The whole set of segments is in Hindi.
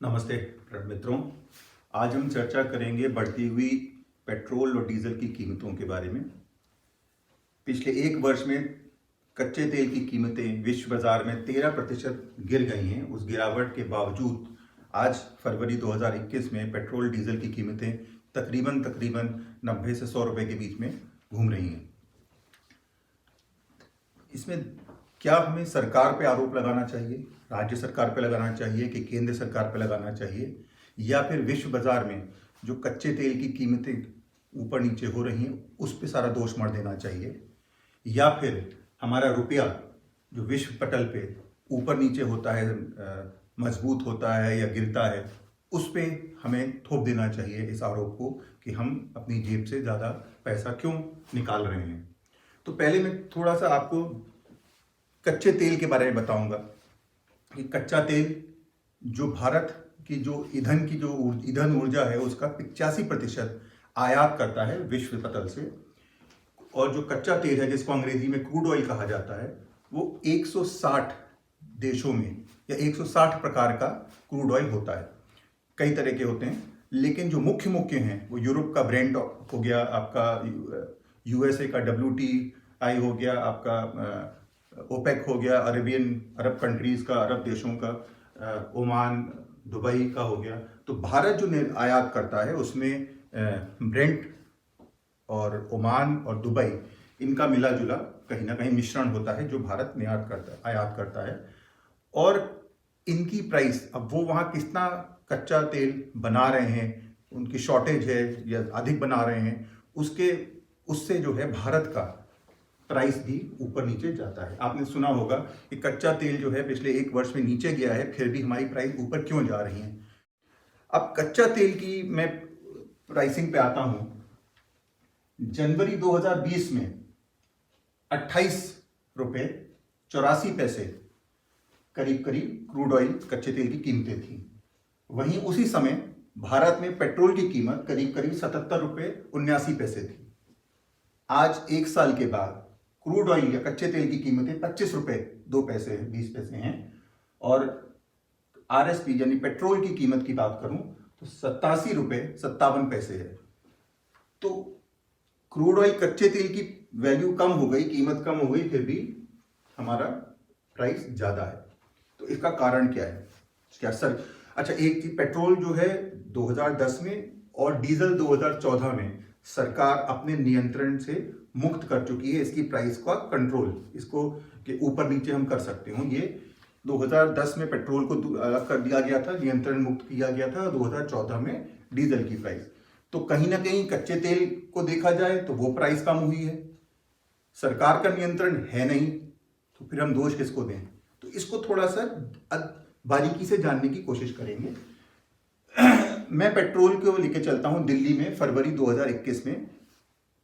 नमस्ते मित्रों। आज हम चर्चा करेंगे बढ़ती हुई पेट्रोल और डीजल की कीमतों के बारे में। पिछले एक वर्ष में कच्चे तेल की कीमतें विश्व बाजार में 13% गिर गई हैं। उस गिरावट के बावजूद आज फरवरी 2021 में पेट्रोल डीजल की कीमतें तकरीबन 90 से 100 रुपए के बीच में घूम रही हैं। इसमें क्या हमें सरकार पे आरोप लगाना चाहिए, राज्य सरकार पे लगाना चाहिए कि केंद्र सरकार पे लगाना चाहिए, या फिर विश्व बाजार में जो कच्चे तेल की कीमतें ऊपर नीचे हो रही हैं उस पे सारा दोष मढ़ देना चाहिए, या फिर हमारा रुपया जो विश्व पटल पे ऊपर नीचे होता है, मजबूत होता है या गिरता है, उस पे हमें थोप देना चाहिए इस आरोप को कि हम अपनी जेब से ज़्यादा पैसा क्यों निकाल रहे हैं। तो पहले मैं थोड़ा सा आपको कच्चे तेल के बारे में बताऊंगा कि कच्चा तेल जो भारत की जो ईंधन ऊर्जा है उसका 85% आयात करता है विश्व पटल से, और जो कच्चा तेल है जिसको अंग्रेजी में क्रूड ऑयल कहा जाता है वो 160 देशों में या 160 प्रकार का क्रूड ऑयल होता है। कई तरह के होते हैं, लेकिन जो मुख्य मुख्य हैं वो यूरोप का ब्रेंट हो गया, आपका यूएसए का WTI हो गया, आपका ओपेक हो गया, अरब कंट्रीज का, अरब देशों का, ओमान, दुबई का हो गया। तो भारत जो आयात करता है उसमें ब्रेंट और ओमान और दुबई इनका मिला जुला कहीं ना कहीं मिश्रण होता है जो भारत आयात करता है। और इनकी प्राइस, अब वो वहाँ कितना कच्चा तेल बना रहे हैं, उनकी शॉर्टेज है या अधिक बना रहे हैं, उससे जो है भारत का प्राइस भी ऊपर नीचे जाता है। आपने सुना होगा कि कच्चा तेल जो है पिछले एक वर्ष में नीचे गया है, फिर भी हमारी प्राइस ऊपर क्यों जा रही है। अब कच्चा तेल की मैं प्राइसिंग पे आता हूं। जनवरी 2020 में 28 रुपए 84 पैसे करीब क्रूड ऑयल कच्चे तेल की कीमतें थी। वहीं उसी समय भारत में पेट्रोल की कीमत करीब 77 रुपए 79 पैसे थी। आज एक साल के बाद क्रूड ऑयल या कच्चे तेल की कीमतें 25 रुपए 2 पैसे 20 पैसे हैं, और RSP यानी पेट्रोल की कीमत की बात करूं तो 87 रुपए 57 पैसे है। तो क्रूड ऑयल कच्चे तेल की वैल्यू कम हो गई, कीमत कम हो गई, फिर भी हमारा प्राइस ज्यादा है। तो इसका कारण क्या है? क्या सर? अच्छा, एक चीज, पेट्रोल जो है 2010 में और डीजल 2014 में सरकार अपने नियंत्रण से मुक्त कर चुकी है। इसकी प्राइस का कंट्रोल, इसको कि ऊपर नीचे हम कर सकते हो, ये 2010 में पेट्रोल को अलग कर दिया गया था, नियंत्रण मुक्त किया गया था, 2014 में डीजल की प्राइस। तो कहीं ना कहीं कच्चे तेल को देखा जाए तो वो प्राइस कम हुई है, सरकार का नियंत्रण है नहीं, तो फिर हम दोष किसको दें? तो इसको थोड़ा सा बारीकी से जानने की कोशिश करेंगे। मैं पेट्रोल को लेके चलता हूं। दिल्ली में फरवरी 2021 में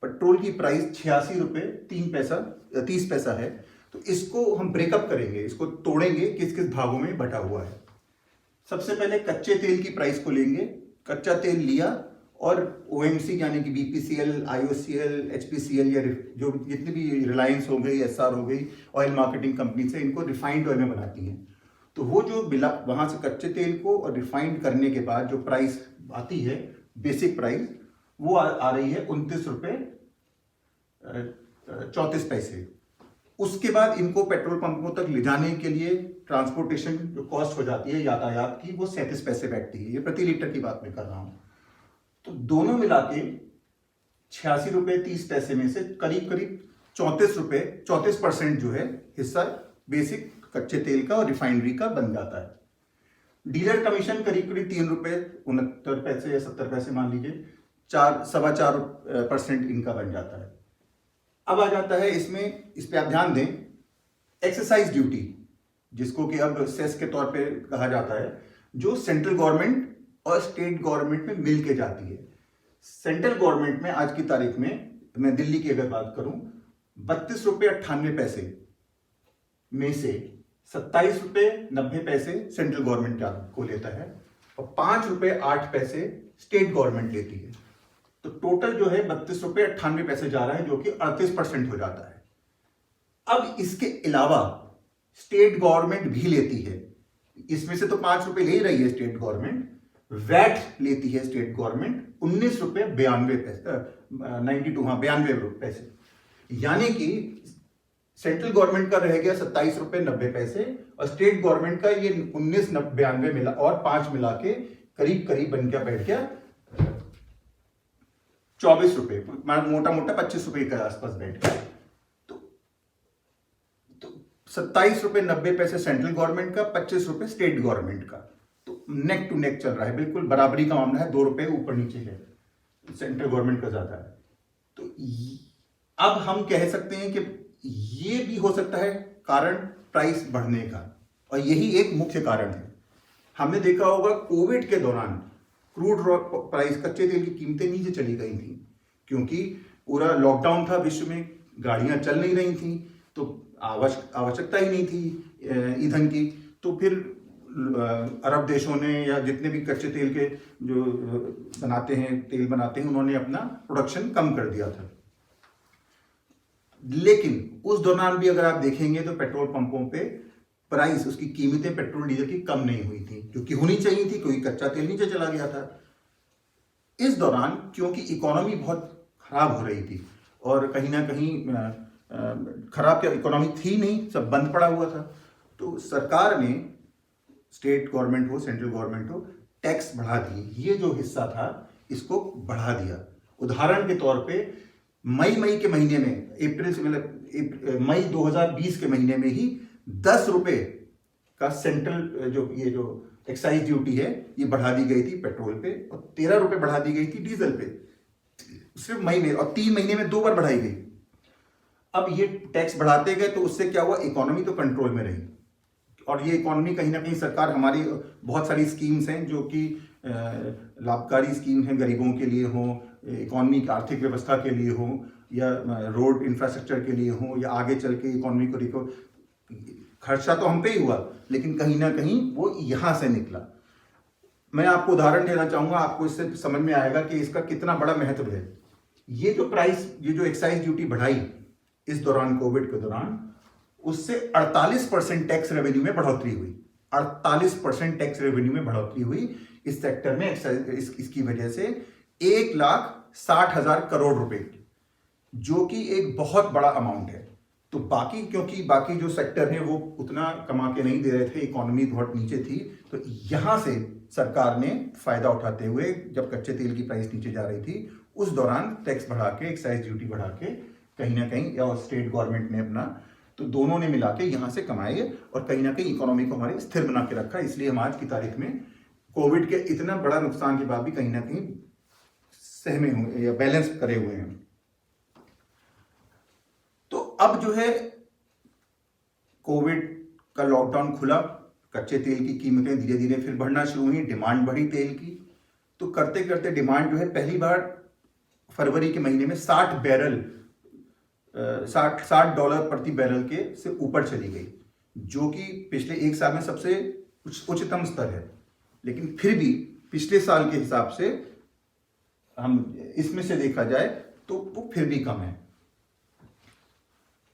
पेट्रोल की प्राइस 86 रुपए 30 पैसा है। तो इसको हम ब्रेकअप करेंगे, इसको तोड़ेंगे, किस किस भागों में बटा हुआ है। सबसे पहले कच्चे तेल की प्राइस को लेंगे। कच्चा तेल लिया और OMC यानी कि BPCL, IOCL, HPCL या जो जितनी भी रिलायंस हो गई, SR हो गई, ऑयल मार्केटिंग कंपनी से इनको रिफाइंड ऑयल में बनाती हैं। तो वो जो वहां से कच्चे तेल को और रिफाइंड करने के बाद जो प्राइस आती है, बेसिक प्राइस, वो आ रही है 29 रुपए 34 पैसे। उसके बाद इनको पेट्रोल पंपों तक ले जाने के लिए ट्रांसपोर्टेशन जो कॉस्ट हो जाती है यातायात की, वो 37 पैसे बैठती है। ये प्रति लीटर की बात मैं कर रहा हूं। तो दोनों मिला के 86 रुपए 30 पैसे में से करीब 34% जो है हिस्सा बेसिक कच्चे तेल का और रिफाइनरी का बन जाता है। डीलर कमीशन करीब 3 रुपए 69 पैसे या 70 पैसे मान लीजिए, 4.25% इनका बन जाता है। अब आ जाता है इसमें, इस पे आप ध्यान दें, एक्साइज ड्यूटी, जिसको कि अब सेस के तौर पे कहा जाता है, जो सेंट्रल गवर्नमेंट और स्टेट गवर्नमेंट में मिल के जाती है। सेंट्रल गवर्नमेंट में आज की तारीख में, मैं दिल्ली की अगर बात करूं, 32 रुपए 98 पैसे में से 27 रुपए 90 पैसे सेंट्रल गवर्नमेंट को लेता है और 5 रुपए 8 पैसे स्टेट गवर्नमेंट लेती है। तो टोटल जो है 32 रुपए 98 पैसे जा रहा है, जो कि 38% हो जाता है। अब इसके अलावा स्टेट गवर्नमेंट भी लेती है, इसमें से तो 5 रुपए ले ही रही है स्टेट गवर्नमेंट, वैट लेती है स्टेट गवर्नमेंट 19 रुपए 92 पैसे, 92, हाँ 92 पैसे, यानी कि सेंट्रल गवर्नमेंट का रह गया 27 रुपए 90 पैसे और स्टेट गवर्नमेंट का ये 1992 मिला और 5 मिला के करीब करीब बन गया, बैठ गया 24 रुपए, मोटा मोटा 25 रुपए के आसपास बैठ गया। तो 27 रुपए 90 पैसे सेंट्रल गवर्नमेंट का, 25 रुपए स्टेट गवर्नमेंट का, तो नेक टू नेक चल रहा है, बिल्कुल बराबरी का मामला है, 2 रुपए ऊपर नीचे है, सेंट्रल गवर्नमेंट का ज्यादा है। तो अब हम कह सकते हैं कि ये भी हो सकता है कारण प्राइस बढ़ने का, और यही एक मुख्य कारण है। हमने देखा होगा कोविड के दौरान क्रूड प्राइस, कच्चे तेल की कीमतें नीचे चली गई थी, क्योंकि पूरा लॉकडाउन था, विश्व में गाड़ियां चल नहीं रही थी, तो आवश्यकता ही नहीं थी ईंधन की, तो फिर अरब देशों ने या जितने भी कच्चे तेल के जो बनाते हैं, तेल बनाते हैं, उन्होंने अपना प्रोडक्शन कम कर दिया था। लेकिन उस दौरान भी अगर आप देखेंगे तो पेट्रोल पंपों पे प्राइस, उसकी कीमतें पेट्रोल डीजल की कम नहीं हुई थी, क्योंकि होनी चाहिए थी, क्योंकि कच्चा तेल नीचे चला गया था। इस दौरान क्योंकि इकोनॉमी बहुत खराब हो रही थी और कहीं ना कहीं खराब क्या इकोनॉमी थी नहीं, सब बंद पड़ा हुआ था, तो सरकार ने, स्टेट गवर्नमेंट हो सेंट्रल गवर्नमेंट हो, टैक्स बढ़ा दिए। ये जो हिस्सा था इसको बढ़ा दिया। उदाहरण के तौर पे मई के महीने में, अप्रैल से मतलब मई 2020 के महीने में ही 10 रुपए का सेंट्रल जो एक्साइज ड्यूटी है ये बढ़ा दी गई थी पेट्रोल पे, और 13 रुपए बढ़ा दी गई थी डीजल पे, सिर्फ मई में, और 3 महीने में 2 बार बढ़ाई गई। अब ये टैक्स बढ़ाते गए तो उससे क्या हुआ, इकोनॉमी तो कंट्रोल में रही, और ये इकोनॉमी कहीं ना कहीं सरकार, हमारी बहुत सारी स्कीम्स हैं जो कि लाभकारी स्कीम है, गरीबों के लिए हो, इकोनॉमी की आर्थिक व्यवस्था के लिए हो, या रोड इंफ्रास्ट्रक्चर के लिए हो, या आगे चल के इकोनॉमी को देखो, खर्चा तो हम पे ही हुआ, लेकिन कहीं ना कहीं वो यहाँ से निकला। मैं आपको उदाहरण देना चाहूँगा, आपको इससे समझ में आएगा कि इसका कितना बड़ा महत्व है। ये जो प्राइस, ये जो एक्साइज ड्यूटी बढ़ाई इस दौरान, कोविड के दौरान, उससे 48% टैक्स रेवेन्यू में बढ़ोतरी हुई। 48% टैक्स रेवेन्यू में बढ़ोतरी हुई इस सेक्टर में इसकी वजह से 1,60,000 करोड़ रुपए की, जो कि एक बहुत बड़ा अमाउंट है। तो बाकी, क्योंकि बाकी जो सेक्टर है वो उतना कमा के नहीं दे रहे थे, इकोनॉमी बहुत नीचे थी, तो यहां से सरकार ने फायदा उठाते हुए, जब कच्चे तेल की प्राइस नीचे जा रही थी, उस दौरान टैक्स बढ़ा के, एक्साइज ड्यूटी बढ़ा के, कहीं ना कहीं, या स्टेट गवर्नमेंट ने अपना, तो दोनों ने मिला के यहां से कमाए और कहीं ना कहीं इकोनॉमी को हमारे स्थिर बना के रखा। इसलिए हम आज की तारीख में कोविड के इतना बड़ा नुकसान के बाद भी कहीं ना कहीं सहमे हुए या बैलेंस करे हुए हैं। तो अब जो है कोविड का लॉकडाउन खुला, कच्चे तेल की कीमतें धीरे धीरे फिर बढ़ना शुरू हुई, डिमांड बढ़ी तेल की, तो करते करते डिमांड जो है पहली बार फरवरी के महीने में $60 प्रति बैरल के से ऊपर चली गई, जो कि पिछले एक साल में सबसे उच्चतम स्तर है। लेकिन फिर भी पिछले साल के हिसाब से हम इसमें से देखा जाए तो वो फिर भी कम है।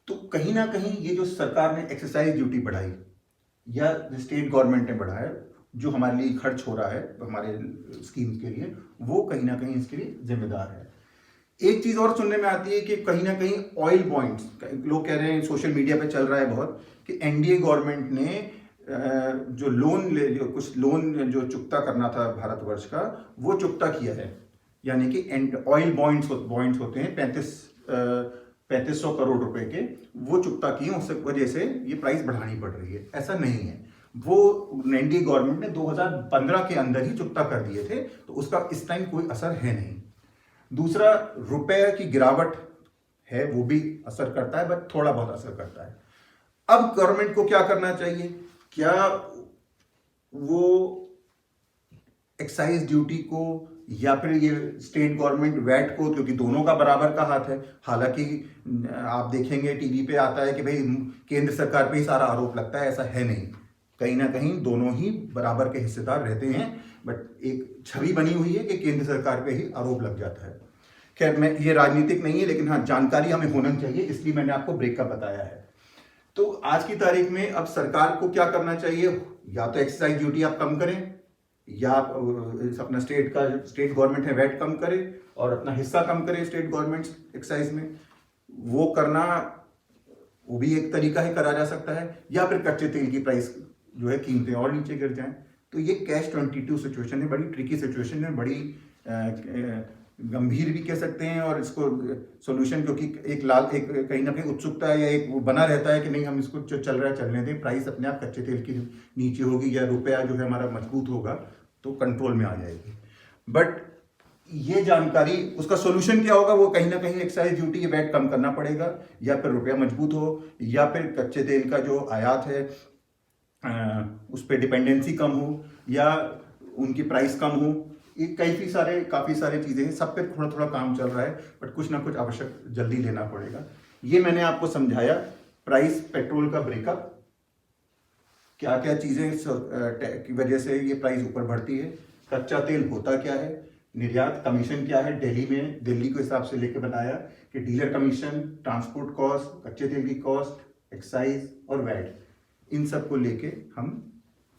तो कहीं ना कहीं ये जो सरकार ने एक्साइज ड्यूटी बढ़ाई या स्टेट गवर्नमेंट ने बढ़ाया, जो हमारे लिए खर्च हो रहा है हमारे स्कीम्स के लिए, वो कहीं ना कहीं इसके लिए जिम्मेदार है। एक चीज और सुनने में आती है कि कहीं ना कहीं ऑयल बॉन्ड्स, लोग कह रहे हैं, सोशल मीडिया पे चल रहा है बहुत, कि एनडीए गवर्नमेंट ने जो कुछ लोन जो चुकता करना था भारतवर्ष का, वो चुकता किया है। यानी कि ऑयल बॉन्ड्स होते हैं 3500 करोड़ रुपए के, वो चुकता किए, उस वजह से ये प्राइस बढ़ानी पड़ रही है। ऐसा नहीं है, वो एनडीए गवर्नमेंट ने 2015 के अंदर ही चुकता कर दिए थे, तो उसका इस टाइम कोई असर है नहीं। दूसरा, रुपए की गिरावट है, वो भी असर करता है, बट थोड़ा बहुत असर करता है। अब गवर्नमेंट को क्या करना चाहिए? क्या वो एक्साइज ड्यूटी को या फिर ये स्टेट गवर्नमेंट वैट को, क्योंकि दोनों का बराबर का हाथ है, हालांकि आप देखेंगे टीवी पे आता है कि भाई केंद्र सरकार पे ही सारा आरोप लगता है, ऐसा है नहीं, कहीं ना कहीं दोनों ही बराबर के हिस्सेदार रहते हैं, बट एक छवि बनी हुई है कि केंद्र सरकार पे ही आरोप लग जाता है। खैर, मैं ये राजनीतिक नहीं है, लेकिन हाँ, जानकारी हमें होना चाहिए, इसलिए मैंने आपको ब्रेकअप बताया है। तो आज की तारीख में अब सरकार को क्या करना चाहिए, या तो एक्साइज ड्यूटी आप कम करें, या आप अपना स्टेट गवर्नमेंट है वैट कम करे और अपना हिस्सा कम करे स्टेट गवर्नमेंट एक्साइज में, वो करना वो भी एक तरीका है, करा जा सकता है। या फिर कच्चे तेल की प्राइस जो है, कीमतें और नीचे गिर जाएं। तो ये कैश 22 सिचुएशन है, बड़ी ट्रिकी सिचुएशन है, बड़ी गंभीर भी कह सकते हैं। और इसको सॉल्यूशन, क्योंकि एक कहीं ना कहीं उत्सुकता है या एक वो बना रहता है कि नहीं हम इसको जो चल रहा है चलने दें, प्राइस अपने आप कच्चे तेल की नीचे होगी या रुपया जो है हमारा मजबूत होगा तो कंट्रोल में आ जाएगी। बट ये जानकारी, उसका सोल्यूशन क्या होगा, वो कहीं ना कहीं एक्साइज ड्यूटी या वैट कम करना पड़ेगा, या फिर रुपया मजबूत हो, या फिर कच्चे तेल का जो आयात है उस पर डिपेंडेंसी कम हो, या उनकी प्राइस कम हो। ये काफ़ी सारे चीज़ें हैं, सब पे थोड़ा थोड़ा काम चल रहा है, बट कुछ ना कुछ आवश्यक जल्दी लेना पड़ेगा। ये मैंने आपको समझाया प्राइस पेट्रोल का ब्रेकअप, क्या क्या चीज़ें की वजह से ये प्राइस ऊपर बढ़ती है, कच्चा तेल होता क्या है, निर्यात कमीशन क्या है, दिल्ली के हिसाब से लेके बनाया कि डीलर कमीशन, ट्रांसपोर्ट कॉस्ट, कच्चे तेल की कॉस्ट, एक्साइज और वैट, इन सब को लेके हम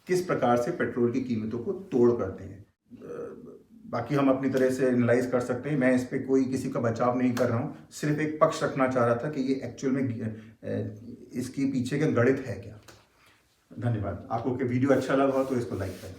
किस प्रकार से पेट्रोल की कीमतों को तोड़ करते हैं। बाकी हम अपनी तरह से एनालाइज कर सकते हैं, मैं इस पर कोई किसी का बचाव नहीं कर रहा हूँ, सिर्फ एक पक्ष रखना चाह रहा था कि ये एक्चुअल में इसके पीछे का गणित है क्या। धन्यवाद। आपको वीडियो अच्छा लगा हो तो इसको लाइक करें।